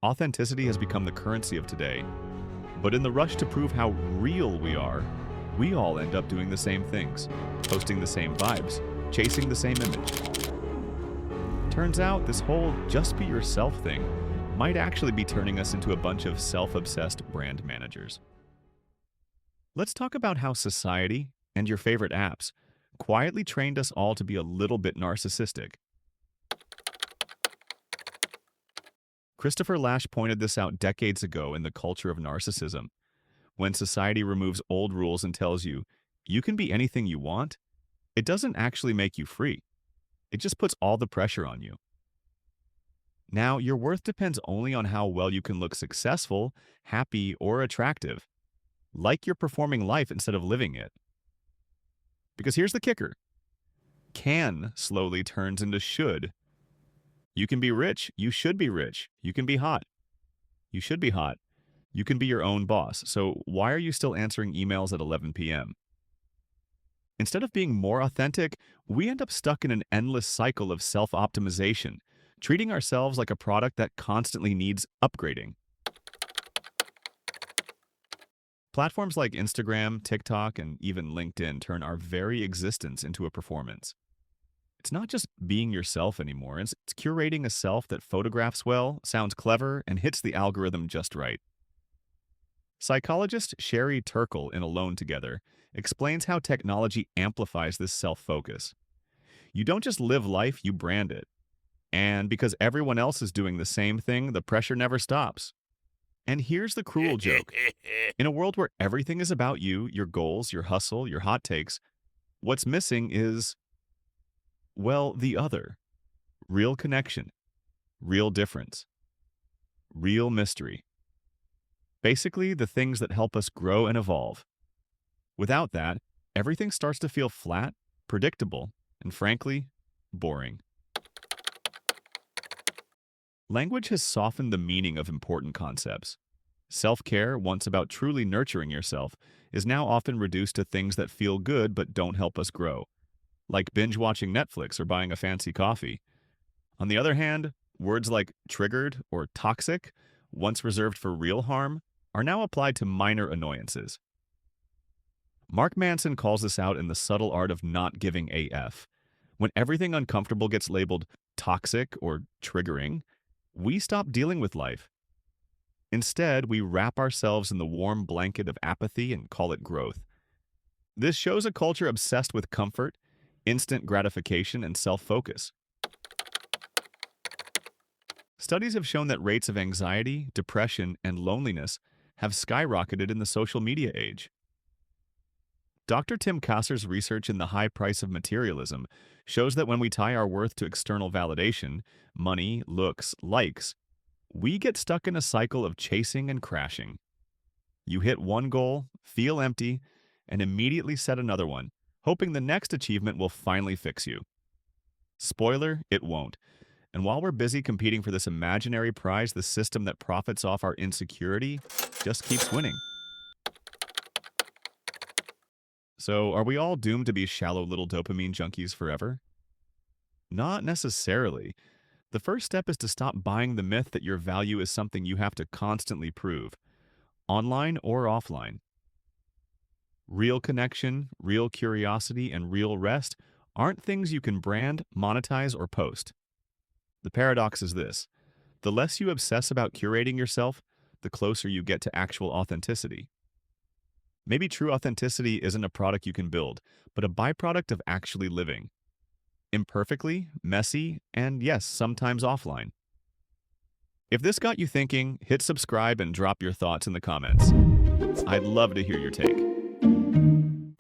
Authenticity has become the currency of today. But in the rush to prove how real we are, we all end up doing the same things, posting the same vibes, chasing the same image. Turns out this whole just be yourself thing might actually be turning us into a bunch of self-obsessed brand managers. Let's talk about how society and your favorite apps quietly trained us all to be a little bit narcissistic. Christopher Lasch pointed this out decades ago in The Culture of Narcissism. When society removes old rules and tells you, you can be anything you want, it doesn't actually make you free. It just puts all the pressure on you. Now, your worth depends only on how well you can look successful, happy, or attractive. Like you're performing life instead of living it. Because here's the kicker. Can slowly turns into should. You can be rich, you should be rich. You can be hot. You should be hot. You can be your own boss. So why are you still answering emails at 11 p.m.? Instead of being more authentic, we end up stuck in an endless cycle of self-optimization, treating ourselves like a product that constantly needs upgrading. Platforms like Instagram, TikTok, and even LinkedIn turn our very existence into a performance. It's not just being yourself anymore, it's curating a self that photographs well, sounds clever, and hits the algorithm just right. Psychologist Turkle in Alone Together explains how technology amplifies this self-focus. You don't just live life, you brand it. And because everyone else is doing the same thing, the pressure never stops. And here's the cruel joke. In a world where everything is about you, your goals, your hustle, your hot takes, what's missing is, well, the other. Real connection. Real difference. Real mystery. Basically, the things that help us grow and evolve. Without that, everything starts to feel flat, predictable, and frankly, boring. Language has softened the meaning of important concepts. Self-care, once about truly nurturing yourself, is now often reduced to things that feel good but don't help us grow, like binge-watching Netflix or buying a fancy coffee. On the other hand, words like triggered or toxic, once reserved for real harm, are now applied to minor annoyances. Mark Manson calls this out in The Subtle Art of Not Giving AF. When everything uncomfortable gets labeled toxic or triggering, we stop dealing with life. Instead, we wrap ourselves in the warm blanket of apathy and call it growth. This shows a culture obsessed with comfort, instant gratification, and self-focus. Studies have shown that rates of anxiety, depression, and loneliness have skyrocketed in the social media age. Dr. Tim Kasser's research in The High Price of Materialism shows that when we tie our worth to external validation, money, looks, likes, we get stuck in a cycle of chasing and crashing. You hit one goal, feel empty, and immediately set another one, hoping the next achievement will finally fix you. Spoiler, it won't. And while we're busy competing for this imaginary prize, the system that profits off our insecurity just keeps winning. So, are we all doomed to be shallow little dopamine junkies forever? Not necessarily. The first step is to stop buying the myth that your value is something you have to constantly prove, online or offline. Real connection, real curiosity, and real rest aren't things you can brand, monetize, or post. The paradox is this: the less you obsess about curating yourself, the closer you get to actual authenticity. Maybe true authenticity isn't a product you can build, but a byproduct of actually living. Imperfectly, messy, and yes, sometimes offline. If this got you thinking, hit subscribe and drop your thoughts in the comments. I'd love to hear your take.